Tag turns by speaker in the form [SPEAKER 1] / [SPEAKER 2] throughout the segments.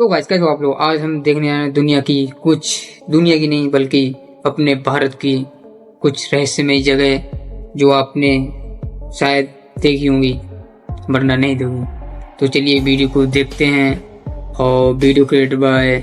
[SPEAKER 1] तो गाइस कैसे हो आप लोग। आज हम देखने आए हैं दुनिया की नहीं बल्कि अपने भारत की कुछ रहस्यमय जगह जो आपने शायद देखी होंगी वरना नहीं देखी। तो चलिए वीडियो को देखते हैं। और video created by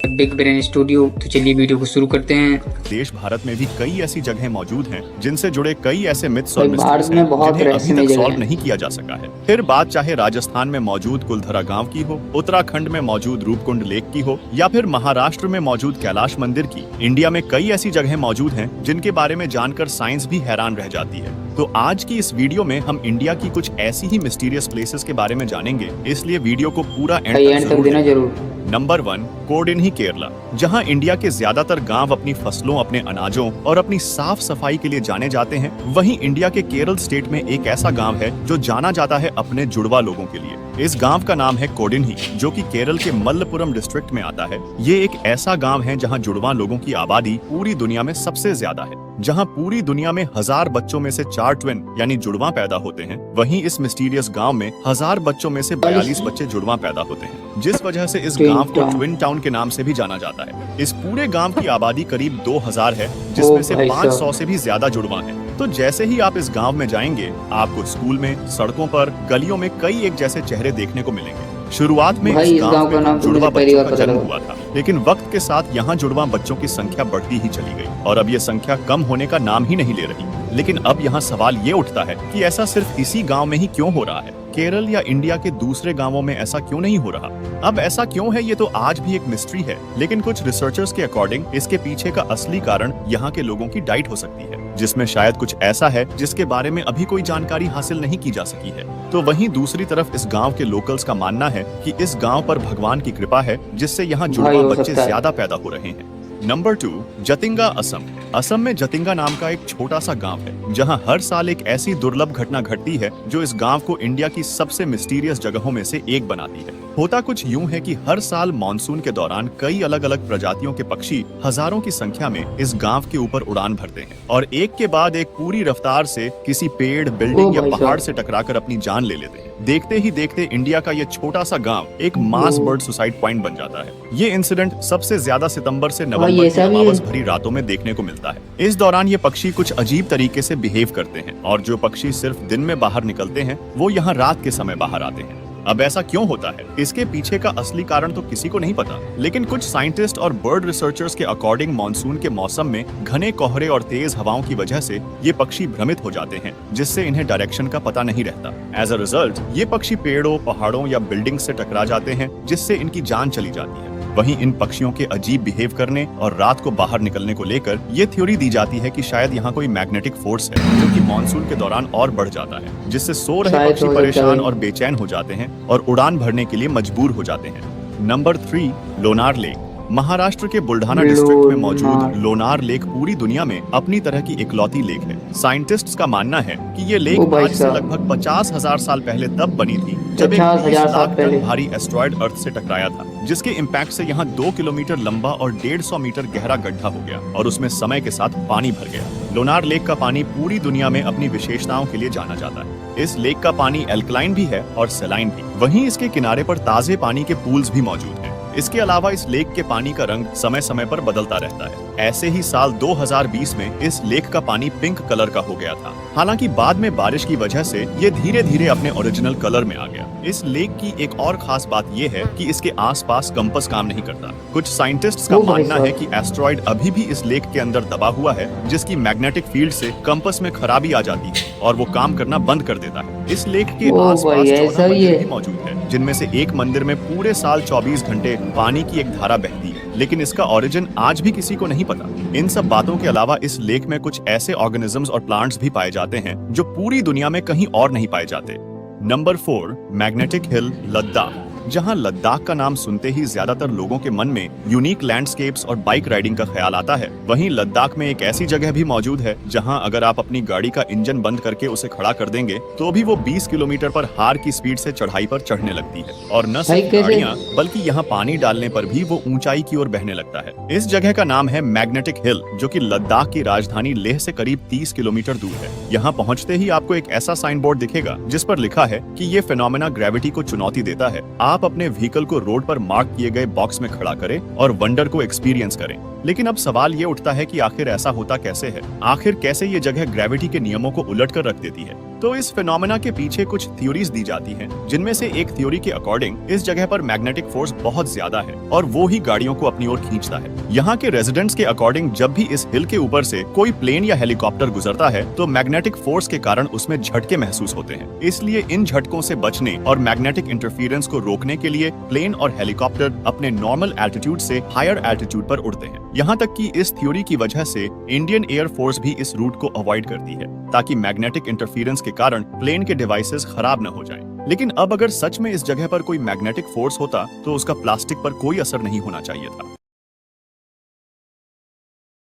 [SPEAKER 1] big brain studio. तो चलिए वीडियो को शुरू करते हैं।
[SPEAKER 2] देश भारत में भी कई ऐसी जगहें मौजूद हैं जिनसे जुड़े कई ऐसे मिथ्स और
[SPEAKER 1] भारत
[SPEAKER 2] मिस्ट्रीज
[SPEAKER 1] में
[SPEAKER 2] हैं
[SPEAKER 1] बहुत
[SPEAKER 2] जिन्हें अभी
[SPEAKER 1] रहस्यमय
[SPEAKER 2] तक
[SPEAKER 1] जगह
[SPEAKER 2] सॉल्व
[SPEAKER 1] हैं।
[SPEAKER 2] नहीं किया जा सका है। फिर बात चाहे राजस्थान में मौजूद कुलधरा गांव की हो, उत्तराखंड में मौजूद रूपकुंड लेक की हो, या फिर महाराष्ट्र में मौजूद कैलाश मंदिर की, इंडिया में कई ऐसी जगहें मौजूद हैं जिनके बारे में जानकर साइंस भी हैरान रह जाती है। तो आज की इस वीडियो में हम इंडिया की कुछ ऐसी ही मिस्टीरियस प्लेसेस के बारे में जानेंगे, इसलिए वीडियो को पूरा एंड तक
[SPEAKER 1] देना जरूर।
[SPEAKER 2] नंबर 1, कोडिन्ही केरला। जहां इंडिया के ज्यादातर गांव अपनी फसलों, अपने अनाजों और अपनी साफ सफाई के लिए जाने जाते हैं, वहीं इंडिया के केरल स्टेट में एक ऐसा गांव है जो जाना जाता है अपने जुड़वा लोगों के लिए। इस गांव का नाम है कोडिन्ही, जो कि केरल के मल्लपुरम डिस्ट्रिक्ट में आता है। ये एक ऐसा गांव है जहां जुड़वा लोगों की आबादी पूरी दुनिया में सबसे ज्यादा है। जहां पूरी दुनिया में 1000 बच्चों में से 4 ट्विन यानी जुड़वा पैदा होते हैं, वहीं इस मिस्टीरियस गांव में 1000 बच्चों में से 42 बच्चे जुड़वा पैदा होते हैं, जिस वजह से इस गांव को ट्विन टाउन के नाम से भी जाना जाता है। इस पूरे गांव की आबादी करीब 2000 है, जिसमें से 500 से भी ज्यादा जुड़वा हैं। तो जैसे ही आप इस गांव में जाएंगे, आपको स्कूल में, सड़कों पर, गलियों में कई एक जैसे चेहरे देखने को मिलेंगे। शुरुआत में इस गांव में जुड़वा बच्चों का जन्म हुआ था, लेकिन वक्त के साथ यहाँ जुड़वा बच्चों की संख्या बढ़ती ही चली गई और अब ये संख्या कम होने का नाम ही नहीं ले रही। लेकिन अब यहाँ सवाल ये उठता है कि ऐसा सिर्फ इसी गांव में ही क्यों हो रहा है? केरल या इंडिया के दूसरे गांवों में ऐसा क्यों नहीं हो रहा? अब ऐसा क्यों है, ये तो आज भी एक मिस्ट्री है। लेकिन कुछ रिसर्चर्स के अकॉर्डिंग इसके पीछे का असली कारण यहाँ के लोगों की डाइट हो सकती है, जिसमें शायद कुछ ऐसा है जिसके बारे में अभी कोई जानकारी हासिल नहीं की जा सकी है। तो वहीं दूसरी तरफ इस गांव के लोकल्स का मानना है कि इस गांव पर भगवान की कृपा है, जिससे यहाँ जुड़वा बच्चे ज्यादा पैदा हो रहे हैं। नंबर 2, जतिंगा, असम। असम में जतिंगा नाम का एक छोटा सा गांव है, जहां हर साल एक ऐसी दुर्लभ घटना घटती है जो इस गांव को इंडिया की सबसे मिस्टीरियस जगहों में से एक बनाती है। होता कुछ यूं है कि हर साल मानसून के दौरान कई अलग अलग प्रजातियों के पक्षी हजारों की संख्या में इस गांव के ऊपर उड़ान भरते हैं और एक के बाद एक पूरी रफ्तार से किसी पेड़, बिल्डिंग या पहाड़ से टकराकर अपनी जान ले लेते हैं। देखते ही देखते इंडिया का ये छोटा सा गांव एक मास बर्ड सुसाइड पॉइंट बन जाता है। ये इंसिडेंट सबसे ज्यादा सितंबर से नवंबर की अमावस भरी रातों में देखने को मिलता है। इस दौरान ये पक्षी कुछ अजीब तरीके से बिहेव करते हैं और जो पक्षी सिर्फ दिन में बाहर निकलते हैं, वो यहाँ रात के समय बाहर आते हैं। अब ऐसा क्यों होता है? इसके पीछे का असली कारण तो किसी को नहीं पता, लेकिन कुछ साइंटिस्ट और बर्ड रिसर्चर्स के अकॉर्डिंग मानसून के मौसम में घने कोहरे और तेज हवाओं की वजह से ये पक्षी भ्रमित हो जाते हैं, जिससे इन्हें डायरेक्शन का पता नहीं रहता। एज अ रिजल्ट ये पक्षी पेड़ों, पहाड़ों या बिल्डिंग से टकरा जाते हैं, जिससे इनकी जान चली जाती है। वहीं इन पक्षियों के अजीब बिहेव करने और रात को बाहर निकलने को लेकर ये थ्योरी दी जाती है कि शायद यहाँ कोई मैग्नेटिक फोर्स है जो कि मानसून के दौरान और बढ़ जाता है, जिससे सो रहे पक्षी परेशान और बेचैन हो जाते हैं और उड़ान भरने के लिए मजबूर हो जाते हैं। Number 3, Lonar lake. महाराष्ट्र के बुल्ढाना डिस्ट्रिक्ट में मौजूद लोनार लेक पूरी दुनिया में अपनी तरह की इकलौती लेक है। साइंटिस्ट्स का मानना है कि ये लेक आज से लगभग 50,000 साल पहले तब बनी थी जब एक 20 लाख टन भारी एस्ट्रॉयड अर्थ से टकराया था, जिसके इम्पैक्ट से यहाँ 2 किलोमीटर लंबा और 150 मीटर गहरा गड्ढा हो गया और उसमें समय के साथ पानी भर गया। लोनार लेक का पानी पूरी दुनिया में अपनी विशेषताओं के लिए जाना जाता है। इस लेक का पानी एल्कलाइन भी है और सेलाइन भी। वहीं इसके किनारे पर ताजे पानी के पूल्स भी मौजूद हैं। इसके अलावा इस लेक के पानी का रंग समय समय पर बदलता रहता है। ऐसे ही साल 2020 में इस लेक का पानी पिंक कलर का हो गया था। हालांकि बाद में बारिश की वजह से ये धीरे धीरे अपने ओरिजिनल कलर में आ गया। इस लेक की एक और खास बात ये है कि इसके आसपास कंपास काम नहीं करता। कुछ साइंटिस्ट्स का मानना है कि एस्ट्रॉयड अभी भी इस लेक के अंदर दबा हुआ है, जिसकी मैग्नेटिक फील्ड से कंपास में खराबी आ जाती है और वो काम करना बंद कर देता है। इस लेक के आसपास 14 मंदिर भी मौजूद है, जिनमें से एक मंदिर में पूरे साल 24 घंटे पानी की एक धारा बहती है, लेकिन इसका ओरिजिन आज भी किसी को नहीं पता। इन सब बातों के अलावा इस लेक में कुछ ऐसे ऑर्गेनिजम्स और प्लांट्स भी पाए जाते हैं जो पूरी दुनिया में कहीं और नहीं पाए जाते। Number 4, magnetic hill, Ladakh. जहां लद्दाख का नाम सुनते ही ज्यादातर लोगों के मन में यूनिक लैंडस्केप्स और बाइक राइडिंग का ख्याल आता है, वहीं लद्दाख में एक ऐसी जगह भी मौजूद है जहां अगर आप अपनी गाड़ी का इंजन बंद करके उसे खड़ा कर देंगे तो भी वो 20 किलोमीटर पर हार की स्पीड से चढ़ाई पर चढ़ने लगती है। और न सिर्फ गाड़ियां बल्कि यहाँ पानी डालने पर भी वो ऊंचाई की ओर बहने लगता है। इस जगह का नाम है मैग्नेटिक हिल, जो कि लद्दाख की राजधानी लेह से करीब 30 किलोमीटर दूर है। यहाँ पहुँचते ही आपको एक ऐसा साइन बोर्ड दिखेगा जिस पर लिखा है कि ये फिनोमेना ग्रेविटी को चुनौती देता है, आप अपने व्हीकल को रोड पर मार्क किए गए बॉक्स में खड़ा करें और वंडर को एक्सपीरियंस करें। लेकिन अब सवाल ये उठता है कि आखिर ऐसा होता कैसे है? आखिर कैसे ये जगह ग्रेविटी के नियमों को उलट कर रख देती है? तो इस फिनोमेना के पीछे कुछ थ्योरीज दी जाती हैं, जिनमें से एक थ्योरी के अकॉर्डिंग इस जगह पर मैग्नेटिक फोर्स बहुत ज्यादा है और वो ही गाड़ियों को अपनी ओर खींचता है। यहाँ के रेजिडेंट्स के अकॉर्डिंग जब भी इस हिल के ऊपर से कोई प्लेन या हेलीकॉप्टर गुजरता है तो मैग्नेटिक फोर्स के कारण उसमें झटके महसूस होते हैं। इसलिए इन झटकों से बचने और मैग्नेटिक इंटरफेरेंस को रोकने के लिए प्लेन और हेलीकॉप्टर अपने नॉर्मल एल्टीट्यूड से हायर एल्टीट्यूड पर उड़ते हैं। यहाँ तक कि इस थ्योरी की वजह से इंडियन एयर फोर्स भी इस रूट को अवॉइड करती है ताकि मैग्नेटिक इंटरफेरेंस के कारण प्लेन के डिवाइसेस खराब न हो जाएं। लेकिन अब अगर सच में इस जगह पर कोई मैग्नेटिक फोर्स होता तो उसका प्लास्टिक पर कोई असर नहीं होना चाहिए था।